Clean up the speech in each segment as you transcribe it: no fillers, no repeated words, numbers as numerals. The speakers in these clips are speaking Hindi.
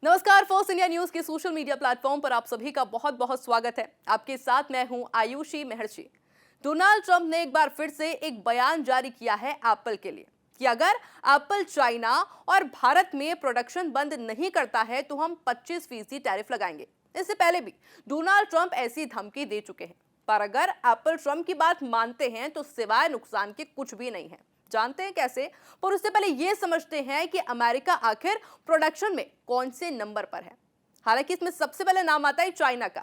नमस्कार। फोर्स इंडिया न्यूज के सोशल मीडिया प्लेटफॉर्म पर आप सभी का बहुत बहुत स्वागत है। आपके साथ मैं हूं आयुषी महर्षि। डोनाल्ड ट्रंप ने एक बार फिर से एक बयान जारी किया है एप्पल के लिए कि अगर एप्पल चाइना और भारत में प्रोडक्शन बंद नहीं करता है तो हम 25% टैरिफ लगाएंगे। इससे पहले भी डोनाल्ड ट्रंप ऐसी धमकी दे चुके हैं, पर अगर एप्पल ट्रंप की बात मानते हैं तो सिवाय नुकसान के कुछ भी नहीं है। जानते हैं कैसे, पर उससे पहले यह समझते हैं कि अमेरिका आखिर प्रोडक्शन में कौन से नंबर पर है। हालांकि इसमें सबसे पहले नाम आता है चाइना का,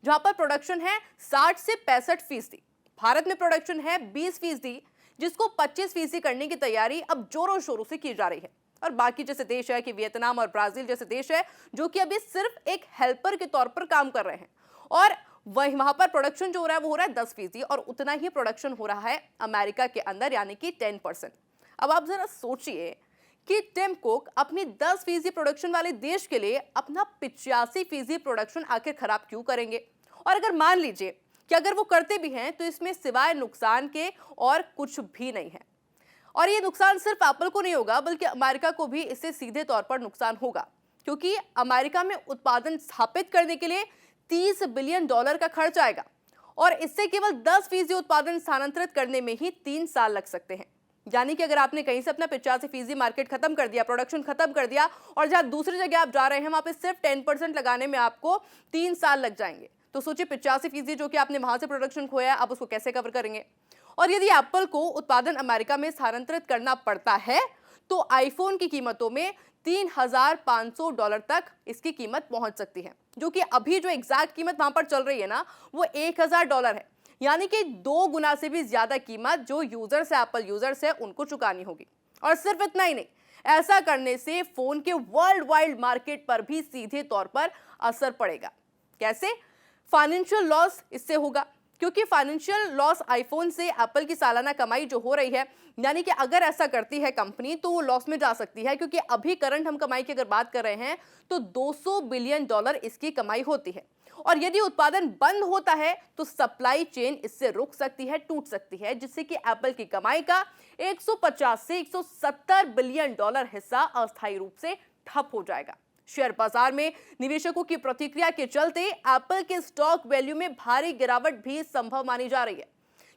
जहां पर प्रोडक्शन है 60 से 65%। भारत में प्रोडक्शन है 20%, जिसको 25% करने की तैयारी अब जोरों शोरों से की जा रही है। और बाकी जैसे देश है कि वियतनाम और ब्राजील जैसे देश है जो कि अभी सिर्फ एक हेल्पर के तौर पर काम कर रहे हैं, और वहां पर प्रोडक्शन जो हो रहा है वो हो रहा है 10%, और उतना ही प्रोडक्शन हो रहा है अमेरिका के अंदर, यानी कि 10%। अब आप जरा सोचिए कि टिम कुक अपनी 10% प्रोडक्शन वाले देश के लिए अपना 85% प्रोडक्शन आखिर खराब क्यों करेंगे। और अगर मान लीजिए कि अगर वो करते भी हैं तो इसमें सिवाय नुकसान के और कुछ भी नहीं है। और ये नुकसान सिर्फ एप्पल को नहीं होगा बल्कि अमेरिका को भी इससे सीधे तौर पर नुकसान होगा, क्योंकि अमेरिका में उत्पादन स्थापित करने के लिए $30 बिलियन का खर्च आएगा, और इससे केवल 10% उत्पादन स्थानांतरित करने में ही 3 साल लग सकते हैं। यानी कि अगर आपने कहीं से अपना 85% मार्केट खत्म कर दिया, प्रोडक्शन खत्म कर दिया, और जहां दूसरी जगह आप जा रहे हैं वहां पे सिर्फ 10% लगाने में आपको 3 साल लग जाएंगे। तो सोचिए 85% जो कि आपने वहां से प्रोडक्शन खोया, आप उसको कैसे कवर करेंगे। और यदि एप्पल को उत्पादन अमेरिका में स्थानांतरित करना पड़ता है तो आईफोन की कीमतों में $3,500 तक इसकी कीमत पहुंच सकती है, जो कि अभी जो एग्जैक्ट कीमत वहां पर चल रही है ना वो $1,000 है। यानी कि 2 गुना से भी ज्यादा कीमत जो यूजर्स है, एप्पल यूजर्स है, उनको चुकानी होगी। और सिर्फ इतना ही नहीं, ऐसा करने से फोन के वर्ल्ड वाइड मार्केट पर भी सीधे तौर पर असर पड़ेगा। कैसे? फाइनेंशियल लॉस इससे होगा, क्योंकि फाइनेंशियल लॉस आईफोन से एप्पल की सालाना कमाई जो हो रही है, यानी कि अगर ऐसा करती है कंपनी तो वो लॉस में जा सकती है, क्योंकि अभी करंट हम कमाई की अगर बात कर रहे हैं तो $200 बिलियन इसकी कमाई होती है। और यदि उत्पादन बंद होता है तो सप्लाई चेन इससे रुक सकती है, टूट सकती है, जिससे कि एप्पल की कमाई का 150 से $170 बिलियन हिस्सा अस्थायी रूप से ठप हो जाएगा। शेयर बाजार में निवेशकों की प्रतिक्रिया के चलते एप्पल के स्टॉक वैल्यू में भारी गिरावट भी संभव मानी जा रही है,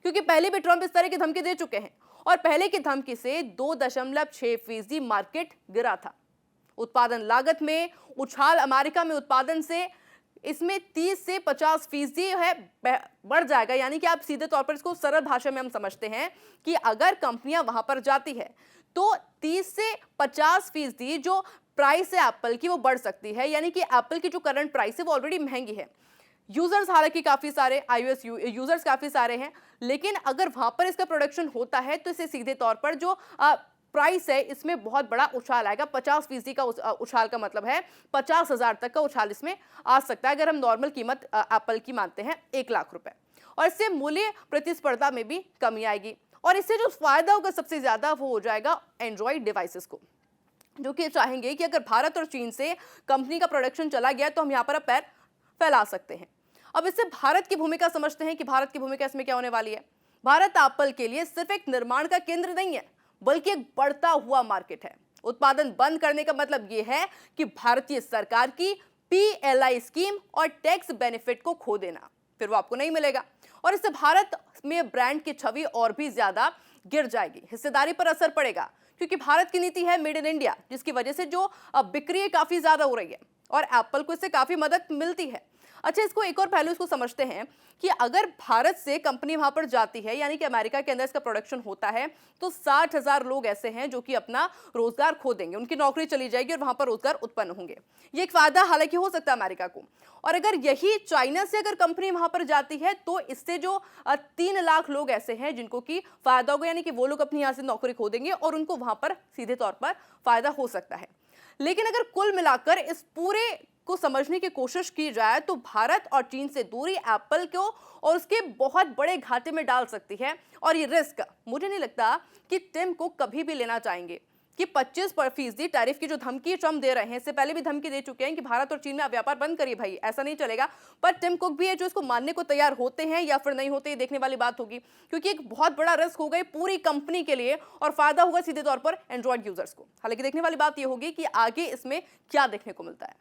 क्योंकि पहले भी ट्रंप इस तरह की धमकी दे चुके हैं, और पहले की धमकी से 2.6% मार्केट गिरा था। उत्पादन लागत में उछाल अमेरिका में उत्पादन से इसमें 30 से 50% है बढ़ जाएगा। यानी कि आप सीधे तौर पर इसको सरल भाषा में हम समझते हैं कि अगर कंपनियां वहां पर जाती है तो 30 से 50% जो प्राइस है एप्पल की वो बढ़ सकती है। यानी कि एप्पल की जो करंट प्राइस है वो ऑलरेडी महंगी है। यूजर्स हालांकि काफी सारे iOS यूजर्स काफी सारे हैं, लेकिन अगर वहां पर इसका प्रोडक्शन होता है तो इसे सीधे तौर पर जो प्राइस है इसमें बहुत बड़ा उछाल आएगा। 50% का उछाल का मतलब है 50,000 तक का उछाल इसमें आ सकता है, अगर हम नॉर्मल कीमत एप्पल की मानते हैं ₹1,00,000। और इससे मूल्य प्रतिस्पर्धा में भी कमी आएगी, और इससे जो फायदा होगा सबसे ज्यादा वो हो जाएगा एंड्रॉइड डिवाइसेस को, जो कि चाहेंगे कि अगर भारत और चीन से कंपनी का प्रोडक्शन चला गया तो हम यहां पर पैर फैला सकते हैं। अब इससे भारत की भूमिका समझते हैं कि भारत की भूमिका इसमें क्या होने वाली है। भारत एप्पल के लिए सिर्फ एक निर्माण का केंद्र नहीं है, बल्कि एक बढ़ता हुआ मार्केट है। उत्पादन बंद करने का मतलब यह है कि भारतीय सरकार की PLI स्कीम और टैक्स बेनिफिट को खो देना, फिर वो आपको नहीं मिलेगा, और इससे भारत में ब्रांड की छवि और भी ज्यादा गिर जाएगी। हिस्सेदारी पर असर पड़ेगा, क्योंकि भारत की नीति है मेड इन इंडिया, जिसकी वजह से जो बिक्री काफी ज्यादा हो रही है और एप्पल को इससे काफी मदद मिलती है। अच्छा, इसको एक और पहलू इसको समझते हैं कि अगर भारत से कंपनी वहां पर जाती है, यानी कि अमेरिका के अंदर इसका प्रोडक्शन होता है, तो 60,000 लोग ऐसे हैं जो कि अपना रोजगार खो देंगे, उनकी नौकरी चली जाएगी और वहां पर रोजगार उत्पन्न होंगे। ये एक फायदा हालांकि हो सकता है अमेरिका को। और अगर यही चाइना से अगर कंपनी वहां पर जाती है तो इससे जो 3 लाख लोग ऐसे हैं जिनको कि फायदा होगा, यानी कि वो लोग अपनी यहां से नौकरी खो देंगे और उनको वहां पर सीधे तौर पर फायदा हो सकता है। लेकिन अगर कुल मिलाकर इस पूरे को समझने की कोशिश की जाए तो भारत और चीन से दूरी एप्पल को और उसके बहुत बड़े घाटे में डाल सकती है, और ये रिस्क मुझे नहीं लगता कि टिम कुक कभी भी लेना चाहेंगे। कि 25% टैरिफ की जो धमकी ट्रंप दे रहे हैं, इससे पहले भी धमकी दे चुके हैं कि भारत और चीन में व्यापार बंद करिए भाई, ऐसा नहीं चलेगा। पर टिम कुक भी है जो इसको मानने को तैयार होते हैं या फिर नहीं होते, ये देखने वाली बात होगी, क्योंकि एक बहुत बड़ा रिस्क होगा पूरी कंपनी के लिए और फायदा होगा सीधे तौर पर एंड्रॉइड यूजर्स को। हालांकि देखने वाली बात यह होगी कि आगे इसमें क्या देखने को मिलता है।